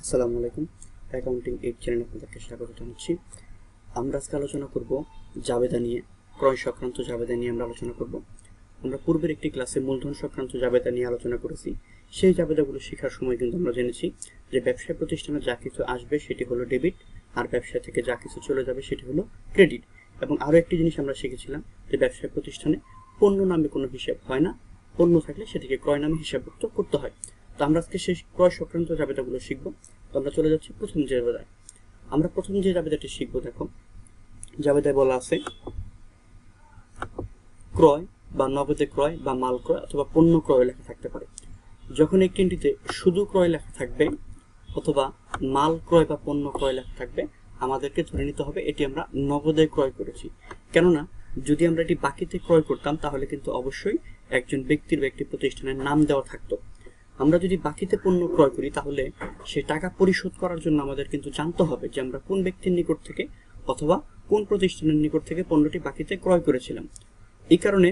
আসসালামু আলাইকুম। অ্যাকাউন্টিং 8 চ্যানেলে আপনাদেরকে স্বাগত জানাচ্ছি। আমরা আজকে আলোচনা করব জাবেদা নিয়ে, ক্রয় সংক্রান্ত জাবেদা নিয়ে আমরা আলোচনা করব। আমরা পূর্বের একটি ক্লাসে মূলধন সংক্রান্ত জাবেদা নিয়ে আলোচনা করেছি। সেই জাবেদাগুলো শেখার সময় কিন্তু আমরা জেনেছি যে ব্যবসায় প্রতিষ্ঠানে যা কিছু আসবে সেটি হলো ডেবিট, আর ব্যবসা থেকে যা কিছু চলে যাবে সেটি হলো ক্রেডিট। এবং আরও একটি জিনিস আমরা শিখেছিলাম যে ব্যবসায় প্রতিষ্ঠানে পণ্য নামে কোনো হিসাব হয় না, পণ্য থাকলে সেটিকে ক্রয় নামে হিসাবভুক্ত করতে হয়। তো আমরা আজকে সেই ক্রয় সংক্রান্ত জাবেদাগুলো শিখবো। তো আমরা চলে যাচ্ছি প্রথম জাবেদায়। আমরা প্রথম যে জাবেদাটি শিখবো, দেখো জাবেদায় বলা আছে ক্রয় বা নগদে ক্রয় বা মাল ক্রয় অথবা পণ্য ক্রয় লেখা থাকতে পারে। যখন একটি এন্ট্রিতে শুধু ক্রয় লেখা থাকবে অথবা মাল ক্রয় বা পণ্য ক্রয় লেখা থাকবে, আমাদেরকে ধরে নিতে হবে এটি আমরা নগদে ক্রয় করেছি। কেননা যদি আমরা এটি বাকিতে ক্রয় করতাম তাহলে কিন্তু অবশ্যই একজন ব্যক্তির বা একটি প্রতিষ্ঠানের নাম দেওয়া থাকতো। আমরা যদি বাকিতে পণ্য ক্রয় করি তাহলে সে টাকা পরিশোধ করার জন্য আমাদের কিন্তু জানতে হবে যে আমরা কোন ব্যক্তির নিকট থেকে অথবা কোন প্রতিষ্ঠানের নিকট থেকে পণ্যটি বাকিতে ক্রয় করেছিলাম। এই কারণে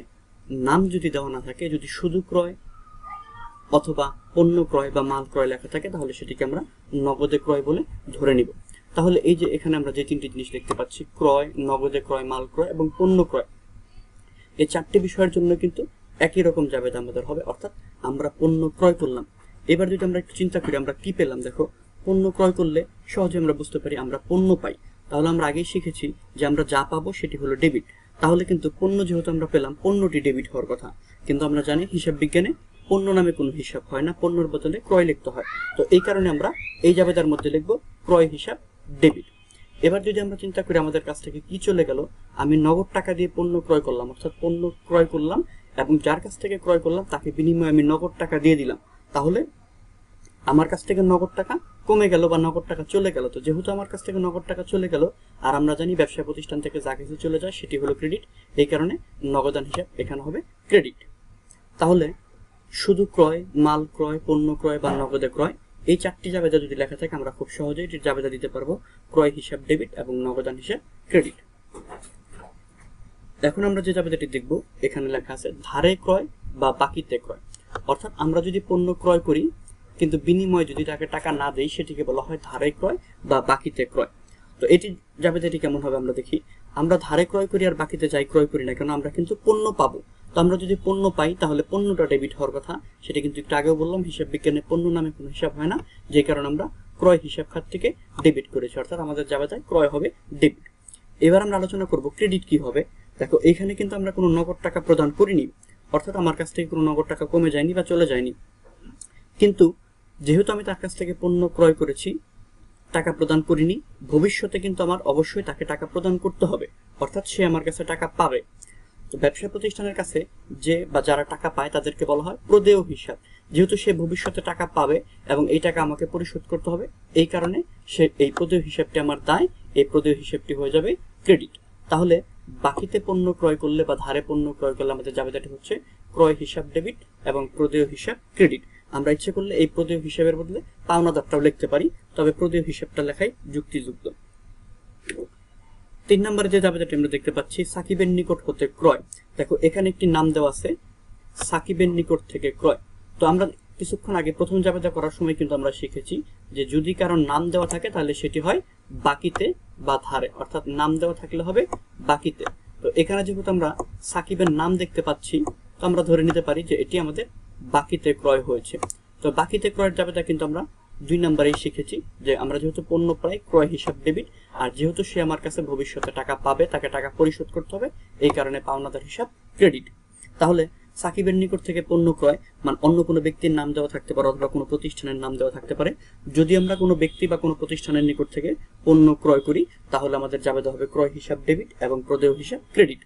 নাম যদি দেওয়া না থাকে, যদি শুধু ক্রয় অথবা পণ্য ক্রয় বা মাল ক্রয় লেখা থাকে তাহলে সেটিকে আমরা নগদে ক্রয় বলে ধরে নিব। তাহলে এই যে এখানে আমরা যে তিনটি জিনিস দেখতে পাচ্ছি, ক্রয়, নগদে ক্রয়, মাল ক্রয় এবং পণ্য ক্রয়, এই চারটি বিষয়ের জন্য কিন্তু একই রকম জাবেদা আমাদের হবে, অর্থাৎ আমরা পণ্য ক্রয় করলাম। এবার যদি আমরা একটু চিন্তা করি আমরা কি পেলাম, দেখো পণ্য ক্রয় করলে সহজে আমরা বুঝতে পারি আমরা পণ্য পাই। তাহলে আমরা আগেই শিখেছি যে আমরা যা পাবো সেটি হলো ডেবিট। তাহলে কিন্তু পণ্য যেহেতু আমরা পেলাম, পণ্যটি ডেবিট হওয়ার কথা। কিন্তু আমরা জানি হিসাব বিজ্ঞানে পণ্য নামে কোনো হিসাব হয় না, পণ্যের বদলে ক্রয় লিখতে হয়। তো এই কারণে আমরা এই জাবেদার মধ্যে লিখবো ক্রয় হিসাব ডেবিট। এবার যদি আমরা চিন্তা করি আমাদের কাছ থেকে কি চলে গেল, আমি নগদ টাকা দিয়ে পণ্য ক্রয় করলাম, অর্থাৎ পণ্য ক্রয় করলাম এবং যার কাছ থেকে ক্রয় করলাম তাকে বিনিময়ে আমি নগদ টাকা দিয়ে দিলাম। তাহলে আমার কাছ থেকে নগদ টাকা কমে গেল বা নগদ টাকা চলে গেল। তো যেহেতু আমার কাছ থেকে নগদ টাকা চলে গেল, আর আমরা জানি ব্যবসা প্রতিষ্ঠান থেকে যা কিছু চলে যায় সেটি হলো ক্রেডিট, এই কারণে নগদান হিসাব এখানে হবে ক্রেডিট। তাহলে শুধু ক্রয়, মাল ক্রয়, পণ্য ক্রয় বা নগদে ক্রয়, এই চারটি জাবেদা যদি লেখা থাকে আমরা খুব সহজেই এটির জাবেদা দিতে পারবো ক্রয় হিসাব ডেবিট এবং নগদান হিসাব ক্রেডিট। এখন আমরা যে জাবেদাটি দেখব, এখানে লেখা আছে ধারে ক্রয় বা বাকিতে ক্রয়। অর্থাৎ আমরা যদি পণ্য ক্রয় করি কিন্তু বিনিময়ে যদি তাকে টাকা না দেই সেটিকে বলা হয় ধারে ক্রয় বা বাকিতে ক্রয়। তো এটি জাবেদাটি কেমন হবে আমরা দেখি। আমরা ধারে ক্রয় করি আর বাকিতে যাই ক্রয় করি না কেন, আমরা কিন্তু পণ্য পাবো। তো আমরা যদি পণ্য পাই তাহলে পণ্যটা ডেবিট হওয়ার কথা। সেটা কিন্তু একটু আগেও বললাম, হিসাব বিজ্ঞানে পণ্য নামে কোনো হিসাব হয় না, যে কারণে আমরা ক্রয় হিসাব খাত থেকে ডেবিট করেছি, অর্থাৎ আমাদের জাবেদায় ক্রয় হবে ডেবিট। এবার আমরা আলোচনা করব ক্রেডিট কি হবে। দেখো এখানে কিন্তু আমরা কোনো নগদ টাকা প্রদান করিনি, অর্থাৎ আমার কাছ থেকে কোনো নগদ টাকা কমে যায়নি বা চলে যায়নি। কিন্তু যেহেতু আমি তার কাছ থেকে পণ্য ক্রয় করেছি, টাকা প্রদান করিনি, ভবিষ্যতে কিন্তু আমার অবশ্যই তাকে টাকা প্রদান করতে হবে, অর্থাৎ সে আমার কাছে টাকা পাবে। তো ব্যবসা প্রতিষ্ঠানের কাছে যে বা যারা টাকা পায় তাদেরকে বলা হয় প্রদেয় হিসাব। যেহেতু সে ভবিষ্যতে টাকা পাবে এবং এই টাকা আমাকে পরিশোধ করতে হবে, এই কারণে সে এই প্রদেয় হিসাবটি আমার দায়, এই প্রদেয় হিসাবটি হয়ে যাবে ক্রেডিট। তাহলে বাকিতে পণ্য ক্রয় করলে বা ধারে পণ্য ক্রয় করলে আমাদের জাবেদাটি হচ্ছে ক্রয় হিসাব ডেবিট এবং প্রদেয় হিসাব ক্রেডিট। আমরা ইচ্ছে করলে এই প্রদেয় হিসাবের বদলে পাওনাদারটাও লিখতে পারি, তবে প্রদেয় হিসাবটা লেখাই যুক্তিযুক্ত। 3 নম্বরে যে জাবেদাটি আমরা দেখতে পাচ্ছি সাকিবের নিকট হতে ক্রয়। দেখো এখানে একটি নাম দেওয়া আছে সাকিবের নিকট থেকে ক্রয়। তো আমরা কিছুক্ষণ আগে প্রথম জাবেদা করার সময় কিন্তু আমরা শিখেছি যে যদি কারোর নাম দেওয়া থাকে তাহলে সেটি হয় বাকিতে বা ধারে, অর্থাৎ নাম দেওয়া থাকলে হবে বাকিতে। তো এখানে যেহেতু আমরা সাকিবের নাম দেখতে পাচ্ছি, তো আমরা ধরে নিতে পারি যে এটি আমাদের বাকিতে ক্রয় হয়েছে। তো বাকিতে ক্রয়ের জাবেদা কিন্তু আমরা 2 নম্বরেই শিখেছি যে আমরা যেহেতু পণ্য পাই ক্রয় হিসাব ডেবিট, আর যেহেতু সে আমার কাছে ভবিষ্যতে টাকা পাবে, তাকে টাকা পরিশোধ করতে হবে, এই কারণে পাওনাদার হিসাব ক্রেডিট। তাহলে সাকিবের নিকট থেকে পণ্য ক্রয় মানে অন্য কোনো ব্যক্তির নাম দেওয়া থাকতে পারে অথবা কোনো প্রতিষ্ঠানের নাম দেওয়া থাকতে পারে। যদি আমরা কোনো ব্যক্তি বা কোনো প্রতিষ্ঠানের নিকট থেকে পণ্য ক্রয় করি তাহলে আমাদের জাবেদা হবে ক্রয় হিসাব ডেবিট এবং প্রদেয় হিসাব ক্রেডিট।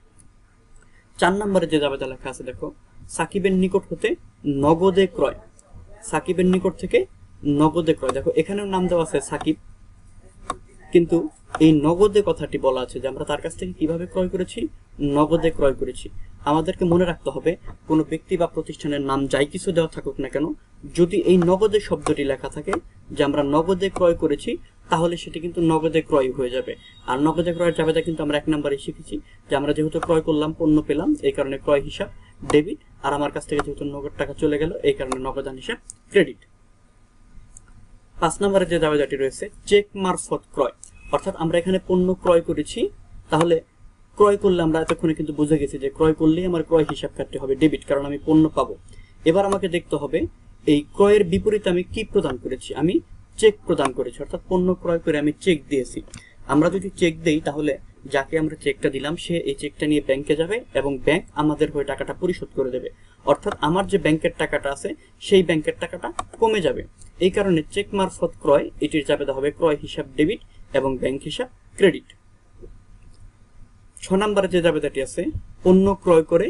4 নম্বরে যে জাবেদা লেখা আছে দেখো সাকিবের নিকট হতে নগদে ক্রয়। সাকিবের নিকট থেকে নগদে ক্রয়, দেখো এখানেও নাম দেওয়া আছে সাকিব, কিন্তু এই নগদে কথাটি বলা আছে যে আমরা তার কাছ থেকে কিভাবে ক্রয় করেছি, নগদে ক্রয় করেছি। আমাদেরকে মনে রাখতে হবে কোনো ব্যক্তি বা প্রতিষ্ঠানের নাম যাই কিছু দেওয়া থাকুক না কেন, যদি এই নগদে শব্দটি লেখা থাকে যে আমরা নগদে ক্রয় করেছি তাহলে সেটি কিন্তু নগদে ক্রয় হয়ে যাবে। আর নগদে ক্রয়ের জাবেদা কিন্তু আমরা 1 নম্বরে শিখেছি যে আমরা যেহেতু ক্রয় করলাম পণ্য পেলাম, এই কারণে ক্রয় হিসাব ডেবিট, আর আমার কাছ থেকে যেহেতু নগদ টাকা চলে গেল এই কারণে নগদান হিসাব ক্রেডিট। 5 নম্বরে যে জাবেদাটি রয়েছে চেক মারফত ক্রয়, অর্থাৎ আমরা এখানে পণ্য ক্রয় করেছি, তাহলে ক্রয় করলে আমরা এতক্ষণে কিন্তু বুঝে গেছি যে ক্রয় করলেই আমার ক্রয় হিসাব কাটতে হবে ডেবিট, কারণ আমি পণ্য পাবো। এবার আমাকে দেখতে হবে এই ক্রয়ের বিপরীতে আমি কি প্রদান করেছি, আমি চেক প্রদান করেছি, অর্থাৎ পণ্য ক্রয় করে আমি চেক দিয়েছি। আমরা যদি চেক দেই তাহলে যাকে আমরা চেকটা দিলাম সে এই চেকটা নিয়ে ব্যাংকে যাবে এবং ব্যাংক আমাদের হয়ে টাকাটা পরিশোধ করে দেবে, অর্থাৎ আমার যে ব্যাংকের টাকাটা আছে সেই ব্যাংকের টাকাটা কমে যাবে। এই কারণে চেক মারফত ক্রয় এটির জাবেদা হবে ক্রয় হিসাব ডেবিট এবং ব্যাংক হিসাব ক্রেডিট। 6 নম্বরে যে জাবেদাটি আছে পণ্য ক্রয় করে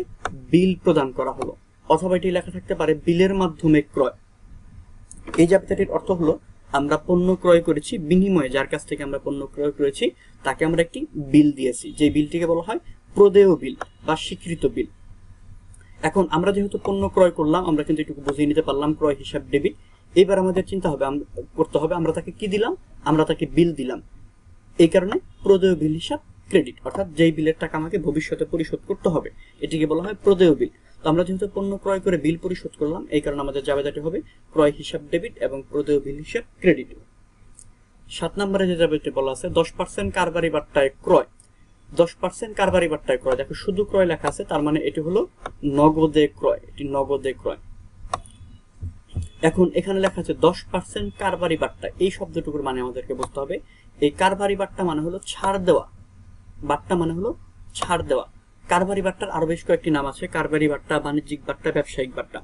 বিল প্রদান করা হলো, অথবা এটি লেখা থাকতে পারে বিলের মাধ্যমে ক্রয়। এই জাবেদাটির অর্থ হলো আমরা পণ্য ক্রয় করেছি, বিনিময়ে যার কাছ থেকে আমরা পণ্য ক্রয় করেছি তাকে আমরা একটি বিল দিয়েছি, যে বিলটিকে বলা হয় প্রদেয় বিল বা স্বীকৃত বিল। এখন আমরা যেহেতু পণ্য ক্রয় করলাম, আমরা কিন্তু এটুকু বুঝিয়ে নিতে পারলাম ক্রয় হিসাব ডেবিট। এবার আমাদের চিন্তা হবে করতে হবে আমরা তাকে কি দিলাম, আমরা তাকে বিল দিলাম, এই কারণে প্রদেয় বিল হিসাব ক্রেডিট, অর্থাৎ যেই বিলের টাকা আমাকে ভবিষ্যতে পরিশোধ করতে হবে এটিকে বলা হয় প্রদেয় বিল। তো আমরা যেহেতু পণ্য ক্রয় করে বিল পরিশোধ করলাম, এই কারণে আমাদের জাবেদাটি হবে ক্রয় হিসাব ডেবিট এবং প্রদেয় বিল হিসাব ক্রেডিট। 7 নম্বরে যে জাবেদাটি বলা আছে 10% কারবারি বাট্টায় ক্রয়। 10% কারবারি বাট্টায় ক্রয়, দেখো শুধু ক্রয় লেখা আছে, তার মানে এটি হলো নগদে ক্রয়, এটি নগদে ক্রয়। এখন এখানে লেখা আছে 10% কারবারি বাট্টা, এই শব্দটুকুর মানে আমাদেরকে বুঝতে হবে এই কারবারি বাট্টা মানে হলো ছাড় দেওয়া, বাট্টা মানে হলো ছাড় দেওয়া। কারবারি বাট্টার আরো বেশ কয়েকটি নাম আছে, কারবারি বাট্টা, বাণিজ্যিক বাট্টা, ব্যবসায়িক বাট্টা।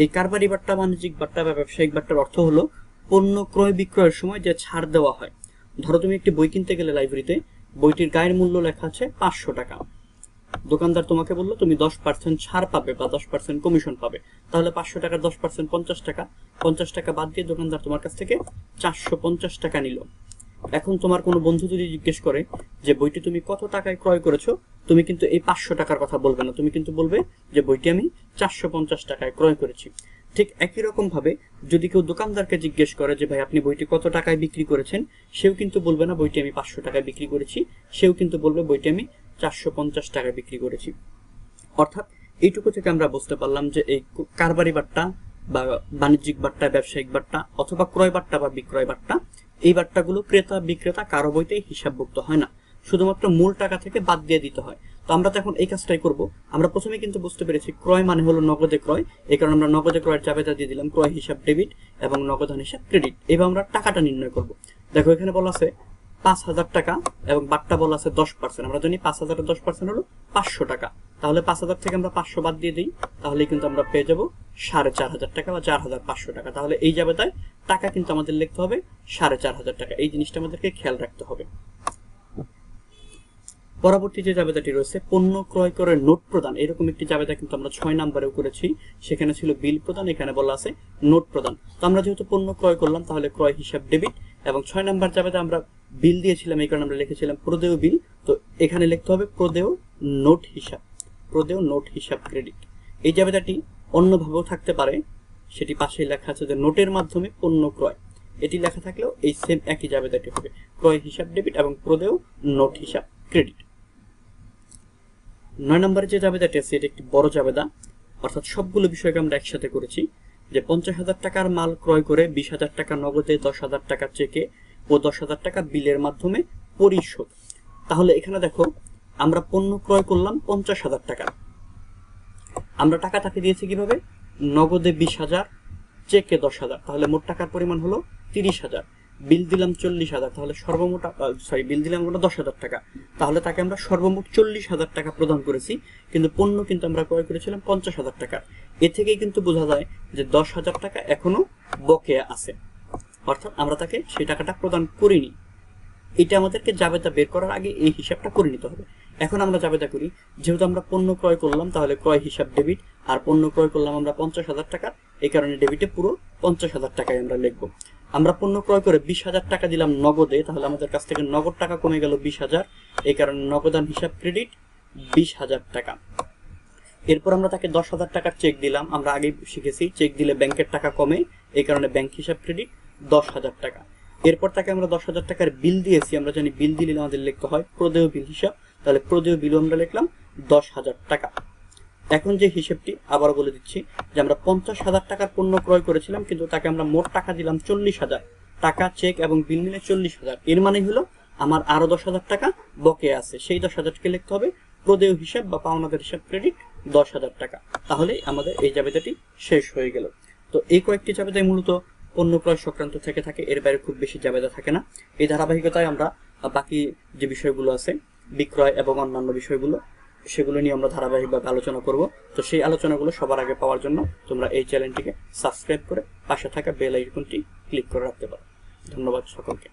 এই কারবারি বাট্টা, বাণিজ্যিক বাট্টা বা ব্যবসায়িক বাট্টার অর্থ হলো পণ্য ক্রয় বিক্রয়ের সময় যে ছাড় দেওয়া হয়। ধরো তুমি একটি বই কিনতে গেলে লাইব্রেরিতে, বইটির গায়ের মূল্য লেখা আছে 500 টাকা, দোকানদার তোমাকে বললো তুমি 10% ছাড় পাবে বা 10% কমিশন পাবে, তাহলে 500 টাকার 10% 50 টাকা, 50 টাকা বাদ দিয়ে দোকানদার তোমার কাছ থেকে 450 টাকা নিল। এখন তোমার কোনো বন্ধু যদি জিজ্ঞেস করে যে বইটি তুমি কত টাকায় ক্রয় করেছো, তুমি কিন্তু এই 500 টাকার কথা বলবে না, তুমি কিন্তু বলবে যে বইটি আমি 450 টাকায় ক্রয় করেছি। ঠিক একই রকম ভাবে যদি কেউ দোকানদারকে জিজ্ঞেস করে যে ভাই আপনি বইটি কত টাকায় বিক্রি করেছেন, সেও কিন্তু বলবে না বইটি আমি 500 টাকায় বিক্রি করেছি, সেও কিন্তু বলবে বইটি আমি 450 টাকায় বিক্রি করেছি। অর্থাৎ এইটুকু থেকে আমরা বুঝতে পারলাম যে এই কারবারি বাট্টা বা বাণিজ্যিক বাট্টা, ব্যবসায়িক বাট্টা অথবা ক্রয় বাট্টা বা বিক্রয় বাট্টা, এই বাট্টাগুলো ক্রেতা বিক্রেতা কারো বইতেই হিসাবভুক্ত হয় না, শুধুমাত্র মূল টাকা থেকে বাদ দিয়ে দিতে হয়। তো আমরা তো এখন এই কাজটাই করব। আমরা প্রথমে কিন্তু বুঝতে পেরেছি ক্রয় মানে হলো নগদে ক্রয়, এই কারণে আমরা নগদে ক্রয়ের জাবেদা দিয়ে দিলাম ক্রয় হিসাব ডেবিট এবং নগদান হিসাব ক্রেডিট। এবার আমরা টাকাটা নির্ণয় করব। দেখো এখানে বলা আছে 5000 টাকা এবং বাট্টা বলা আছে 10%, আমরা জানি 5000 এর 10% হলো 500 টাকা, তাহলে 5000 থেকে আমরা 500 বাদ দিয়ে দিই, তাহলে কিন্তু আমরা পেয়ে যাব 4500 টাকা বা 4500 টাকা। তাহলে এই জাবেদায় টাকা কিন্তু আমাদের লিখতে হবে 4500 টাকা, এই জিনিসটা আমাদেরকে খেয়াল রাখতে হবে। পরবর্তী যে জাবেদাটি রয়েছে পণ্য ক্রয় করে নোট প্রদান, এরকম একটি জাবেদা কিন্তু আমরা 6 নম্বরেও করেছি, সেখানে ছিল বিল প্রদান, এখানে বলা আছে নোট প্রদান। তো আমরা যেহেতু পণ্য ক্রয় করলাম তাহলে ক্রয় হিসাব ডেবিট এবং 6 নম্বর জাবেদা আমরা বিল দিয়েছিলাম, এই কারণে আমরা লিখেছিলাম প্রদেয় বিল, তো এখানে লিখতে হবে প্রদেয় নোট হিসাব, প্রদেয় নোট হিসাব ক্রেডিট। এই জাবেদাটি অন্যভাবেও থাকতে পারে, সেটি পাশেই লেখা আছে যে নোটের মাধ্যমে পণ্য ক্রয়, এটি লেখা থাকলেও এই সেম একই জাবেদাটি হবে ক্রয় হিসাব ডেবিট এবং প্রদেয় নোট হিসাব ক্রেডিট। 9 নম্বরে যে জাবেদাটি আছে এটি একটি বড় জাবেদা, অর্থাৎ সবগুলো বিষয়কে আমরা একসাথে করেছি, যে 50,000 টাকার মাল ক্রয় করে 20,000 টাকা নগদে, 10,000 টাকা চেকে ও 10,000 টাকা বিলের মাধ্যমে পরিশোধ। তাহলে এখানে দেখো আমরা পণ্য ক্রয় করলাম 50,000 টাকা, আমরা টাকা তাকে দিয়েছি কিভাবে, নগদে 20,000, চেকে 10,000, তাহলে মোট টাকার পরিমাণ হলো 30,000, বিল দিলাম 40,000, তাহলে সর্বমোট বিল দিলাম আমরা 10,000 টাকা, তাহলে তাকে আমরা সর্বমোট 40,000 টাকা প্রদান করেছি, কিন্তু পণ্য কিন্তু আমরা ক্রয় করেছিলাম 50,000 টাকা। এ থেকেই কিন্তু বোঝা যায় যে 10,000 টাকা এখনো বকেয়া আছে, অর্থাৎ আমরা তাকে সেই টাকাটা প্রদান করিনি। এটা আমাদেরকে জাবেদা বের করার আগে এই হিসাবটা করে নিতে হবে। এখন আমরা জাবেদা করি, যেহেতু আমরা পণ্য ক্রয় করলাম তাহলে ক্রয় হিসাব ডেবিট, আর পণ্য ক্রয় করলাম আমরা 50,000 টাকা, এই কারণে ডেবিটে পুরো 50,000 টাকায় আমরা লিখবো। আমরা পণ্য ক্রয় করে 20,000 টাকা দিলাম নগদে, তাহলে আমাদের কাছ থেকে নগদ টাকা কমে গেল 20,000, এই কারণে নগদান হিসাব ক্রেডিট 20,000 টাকা। এরপর আমরা তাকে 10,000 টাকার চেক দিলাম, আমরা আগে শিখেছি চেক দিলে ব্যাংকের টাকা কমে, এই কারণে ব্যাংক হিসাব ক্রেডিট 10,000 টাকা। এরপর তাকে আমরা 10,000 টাকার বিল দিয়েছি, আমরা জানি বিল দিলে আমাদের লিখতে হয় প্রদেয় বিল হিসাব, তাহলে প্রদেয় বিল আমরা লিখলাম 10,000 টাকা। এখন যে হিসেবটি আবার বলে দিচ্ছি যে আমরা 50,000 টাকার পণ্য ক্রয় করেছিলাম, কিন্তু তাকে আমরা মোট টাকা দিলাম 40,000, টাকা, চেক এবং বিল মিলে 40,000, এর মানে হলো আমার আরো 10,000 টাকা বকেয়া আছে, সেই 10,000কে লিখতে হবে প্রদেয় হিসাব বা পাওনাদার হিসাব ক্রেডিট 10,000 টাকা। তাহলে আমাদের এই জাবেদাটি শেষ হয়ে গেল। তো এই কয়েকটি জাবেদাই মূলত পণ্য ক্রয় সংক্রান্ত থেকে থাকে, এর বাইরে খুব বেশি জাবেদা থাকে না। এই ধারাবাহিকতায় আমরা বাকি যে বিষয়গুলো আছে বিক্রয় এবং অন্যান্য বিষয়গুলো, সেগুলো নিয়ে আমরা ধারাবাহিকভাবে আলোচনা করব। তো সেই আলোচনাগুলো সবার আগে পাওয়ার জন্য তোমরা এই চ্যানেলটিকে সাবস্ক্রাইব করে পাশে থাকা বেল আইকনটি ক্লিক করে রাখতে পারো। ধন্যবাদ সকলকে।